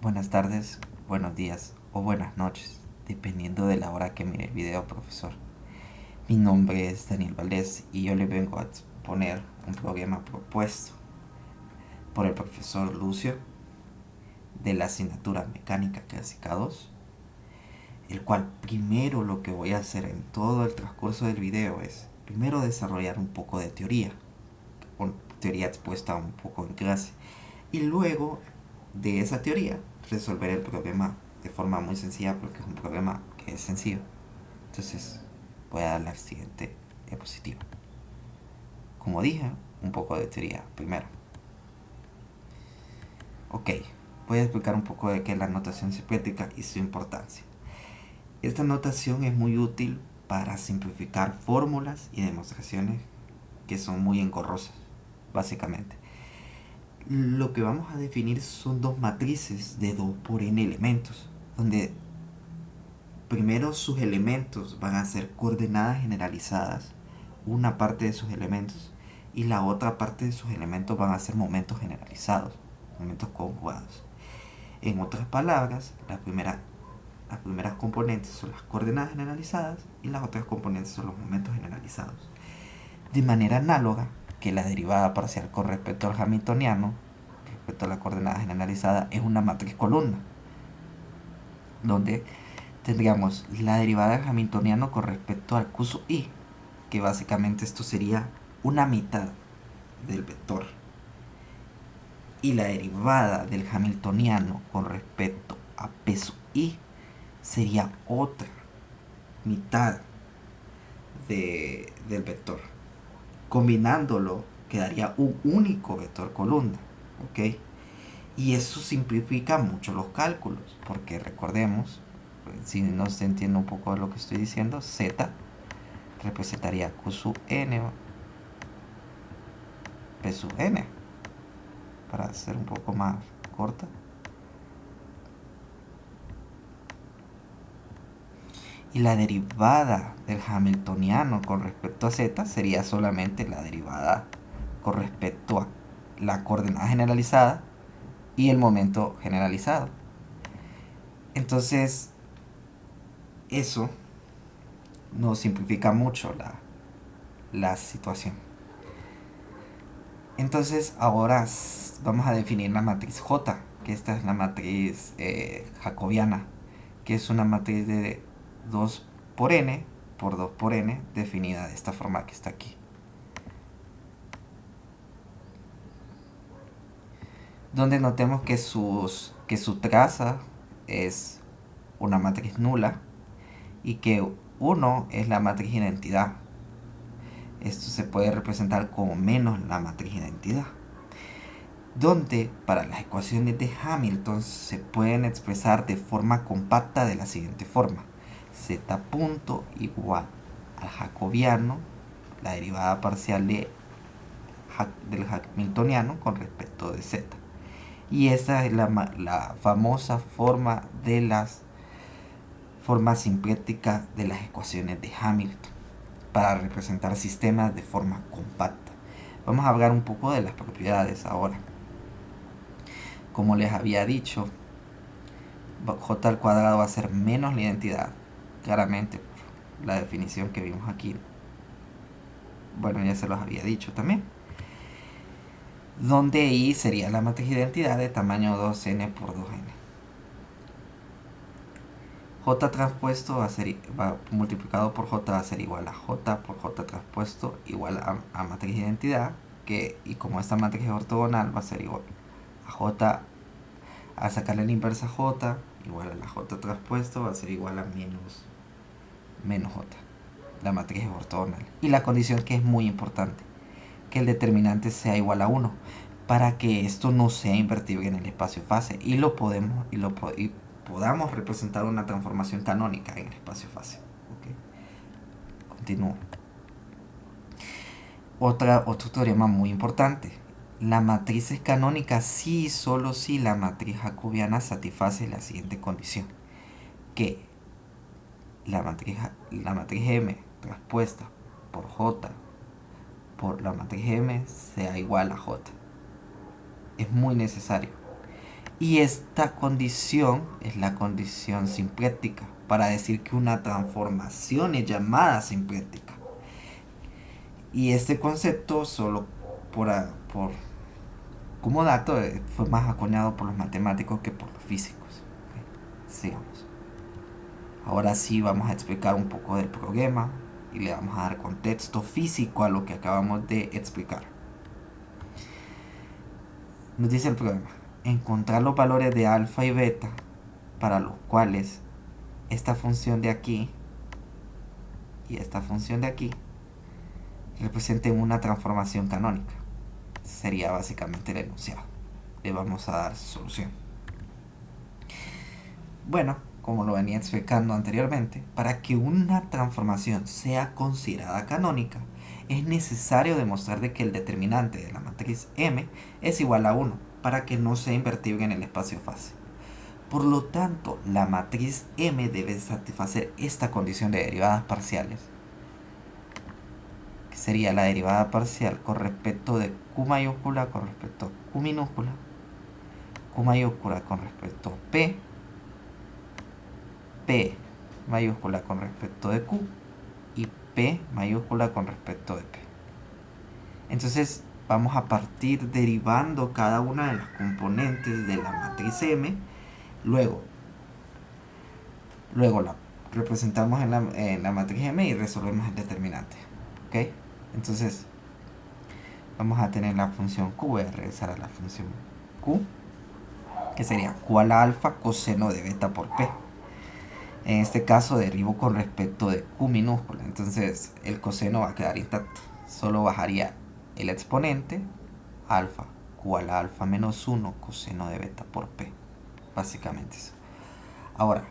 Buenas tardes, buenos días o buenas noches, dependiendo de la hora que mire el video, profesor. Mi nombre es Daniel Valdés y yo le vengo a exponer un problema propuesto por el profesor Lucio de la asignatura Mecánica Clásica 2, el cual primero lo que voy a hacer en todo el transcurso del video es primero desarrollar un poco de teoría, teoría expuesta un poco en clase, y luego de esa teoría resolver el problema de forma muy sencilla porque es un problema que es sencillo. Entonces voy a dar la siguiente diapositiva. Como dije, un poco de teoría primero. Ok, voy a explicar un poco de qué es la notación simétrica y su importancia. Esta notación es muy útil para simplificar fórmulas y demostraciones que son muy engorrosas, básicamente. Lo que vamos a definir son dos matrices de 2 por n elementos, donde primero sus elementos van a ser coordenadas generalizadas, una parte de sus elementos, y la otra parte de sus elementos van a ser momentos generalizados, momentos conjugados. En otras palabras, las primeras componentes son las coordenadas generalizadas y las otras componentes son los momentos generalizados. De manera análoga que la derivada parcial con respecto al hamiltoniano, respecto a la coordenada generalizada, es una matriz columna, donde tendríamos la derivada del hamiltoniano con respecto al q sub i, que básicamente esto sería una mitad del vector, y la derivada del hamiltoniano con respecto a p sub i sería otra mitad del vector. Combinándolo quedaría un único vector columna, ¿ok? Y eso simplifica mucho los cálculos, porque recordemos, si no se entiende un poco de lo que estoy diciendo, z representaría q sub n p sub n, para hacer un poco más corta. Y la derivada del hamiltoniano con respecto a z sería solamente la derivada con respecto a la coordenada generalizada y el momento generalizado. Entonces, eso nos simplifica mucho la situación. Entonces, ahora vamos a definir la matriz J, que esta es la matriz jacobiana, que es una matriz de 2 por n por 2 por n, definida de esta forma que está aquí. Donde notemos que su traza es una matriz nula y que 1 es la matriz identidad. Esto se puede representar como menos la matriz identidad, donde para las ecuaciones de Hamilton se pueden expresar de forma compacta de la siguiente forma: z punto igual al jacobiano, la derivada parcial del hamiltoniano con respecto de z. Y esta es la famosa forma de las formas simétricas de las ecuaciones de Hamilton para representar sistemas de forma compacta. Vamos a hablar un poco de las propiedades ahora. Como les había dicho, j al cuadrado va a ser menos la identidad, claramente por la definición que vimos aquí. Bueno, ya se los había dicho también. Donde i sería la matriz de identidad de tamaño 2n por 2n. J transpuesto va multiplicado por J va a ser igual a J por J transpuesto igual a matriz de identidad, y como esta matriz es ortogonal va a ser igual a J, a sacarle la inversa a J, igual a la J transpuesto va a ser igual a menos J. La matriz es ortogonal. Y la condición que es muy importante, que el determinante sea igual a 1, para que esto no sea invertible en el espacio-fase y podamos representar una transformación canónica en el espacio-fase. ¿Okay? Continúo. Otro teorema muy importante. La matriz es canónica si y solo si la matriz jacobiana satisface la siguiente condición: que la matriz M transpuesta por J la matriz M sea igual a J. Es muy necesario. Y esta condición es la condición simplética, para decir que una transformación es llamada simplética. Y este concepto, solo por como dato, fue más acuñado por los matemáticos que por los físicos. ¿Ok? Sigamos. Ahora sí vamos a explicar un poco del problema y le vamos a dar contexto físico a lo que acabamos de explicar. Nos dice el problema: encontrar los valores de alfa y beta para los cuales esta función de aquí y esta función de aquí representen una transformación canónica. Sería básicamente el enunciado. Le vamos a dar solución. Bueno, como lo venía explicando anteriormente, para que una transformación sea considerada canónica, es necesario demostrar de que el determinante de la matriz M es igual a 1 para que no sea invertible en el espacio-fase. Por lo tanto, la matriz M debe satisfacer esta condición de derivadas parciales, que sería la derivada parcial con respecto de Q mayúscula con respecto a Q minúscula, Q mayúscula con respecto a P mayúscula con respecto de Q y P mayúscula con respecto de P. Entonces vamos a partir derivando cada una de las componentes de la matriz M. Luego la representamos en la matriz M y resolvemos el determinante. ¿Ok? Entonces vamos a tener la función Q. Voy a regresar a la función Q, que sería Q a la alfa coseno de beta por P. En este caso derivo con respecto de Q minúscula, entonces el coseno va a quedar intacto. Solo bajaría el exponente, alfa, Q a la alfa menos 1 coseno de beta por P. Básicamente eso. Ahora,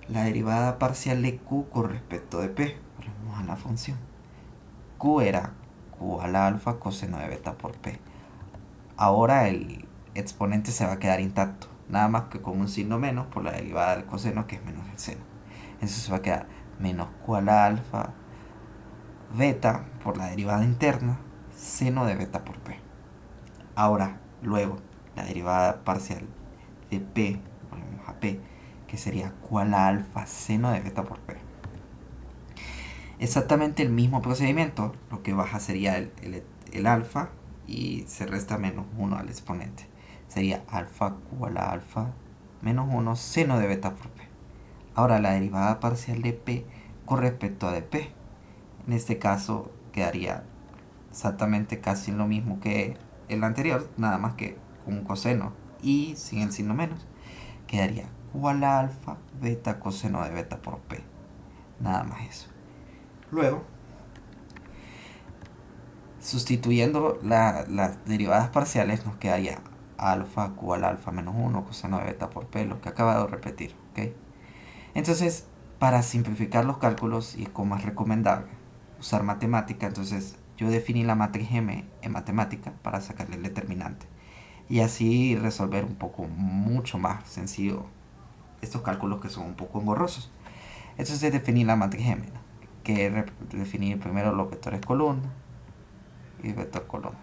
la derivada parcial de Q con respecto de P. Volvemos a la función. Q era Q a la alfa coseno de beta por P. Ahora el exponente se va a quedar intacto, nada más que con un signo menos por la derivada del coseno, que es menos el seno. Entonces se va a quedar menos Q a la alfa beta por la derivada interna seno de beta por P. Ahora, luego, la derivada parcial de P, ponemos a P, que sería Q a la alfa seno de beta por P. Exactamente el mismo procedimiento, lo que baja sería el alfa y se resta menos 1 al exponente. Sería alfa Q a la alfa menos 1 seno de beta por P. Ahora la derivada parcial de P con respecto a de P. En este caso quedaría exactamente casi lo mismo que el anterior, nada más que con un coseno y sin el signo menos. Quedaría Q a la alfa beta coseno de beta por P. Nada más eso. Luego, sustituyendo las derivadas parciales, nos quedaría alfa Q al alfa menos 1 coseno de beta por P, lo que acabo de repetir. ¿Okay? Entonces, para simplificar los cálculos, y como es recomendable usar matemática, entonces yo definí la matriz M en matemática para sacarle el determinante. Y así resolver un poco, mucho más sencillo, estos cálculos que son un poco engorrosos. Entonces definí la matriz M, ¿no? Que definir primero los vectores columna y vector columna.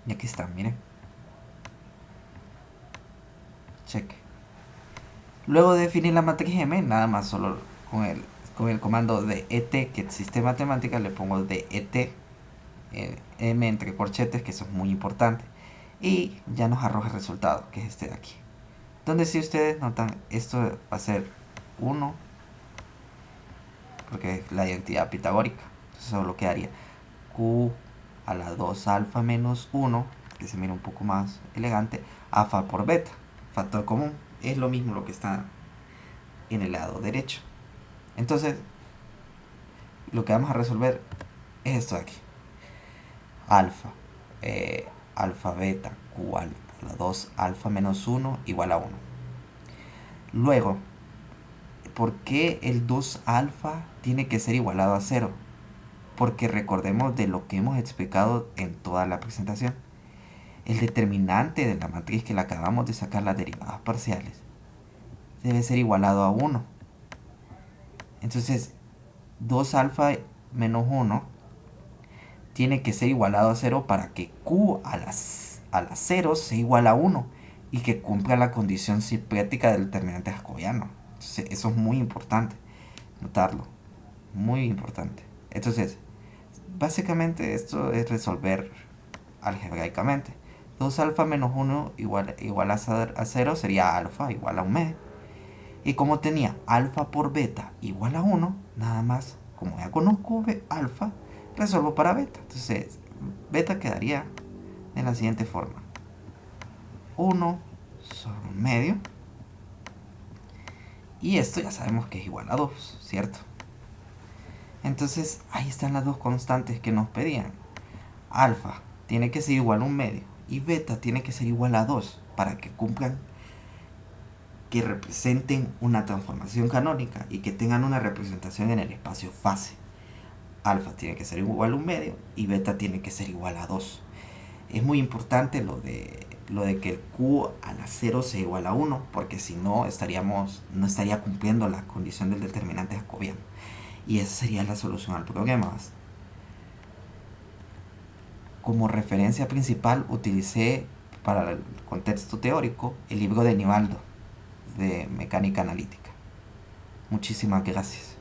Y aquí están, miren. Cheque. Luego de definir la matriz M, nada más solo con el comando de ET que existe en matemáticas, le pongo de ET M entre corchetes, que eso es muy importante. Y ya nos arroja el resultado, que es este de aquí. Donde si ustedes notan, esto va a ser 1, porque es la identidad pitagórica. Entonces solo quedaría Q a la 2 alfa menos 1, que se mira un poco más elegante, alfa por beta, factor común. Es lo mismo lo que está en el lado derecho. Entonces, lo que vamos a resolver es esto de aquí. Alfa, alfa beta, Q a la 2 alfa menos 1 igual a 1. Luego, ¿por qué el 2 alfa tiene que ser igualado a 0? Porque recordemos de lo que hemos explicado en toda la presentación. El determinante de la matriz que le acabamos de sacar las derivadas parciales debe ser igualado a 1. Entonces, 2 alfa menos 1 tiene que ser igualado a 0 para que Q a la a la 0 sea igual a 1 y que cumpla la condición simétrica del determinante jacobiano. Entonces, eso es muy importante notarlo, muy importante. Entonces, básicamente esto es resolver algebraicamente. 2 alfa menos 1 igual a 0 sería alfa igual a un medio. Y como tenía alfa por beta igual a 1, nada más, como ya conozco alfa, resuelvo para beta. Entonces, beta quedaría de la siguiente forma. 1 sobre un medio. Y esto ya sabemos que es igual a 2, ¿cierto? Entonces, ahí están las dos constantes que nos pedían. Alfa tiene que ser igual a un medio y beta tiene que ser igual a 2 para que cumplan, que representen una transformación canónica y que tengan una representación en el espacio fase. Alfa tiene que ser igual a un medio y beta tiene que ser igual a 2. Es muy importante lo de que el Q a la 0 sea igual a 1, porque si no no estaría cumpliendo la condición del determinante jacobiano. Y esa sería la solución al problema. Como referencia principal utilicé para el contexto teórico el libro de Nivaldo de mecánica analítica. Muchísimas gracias.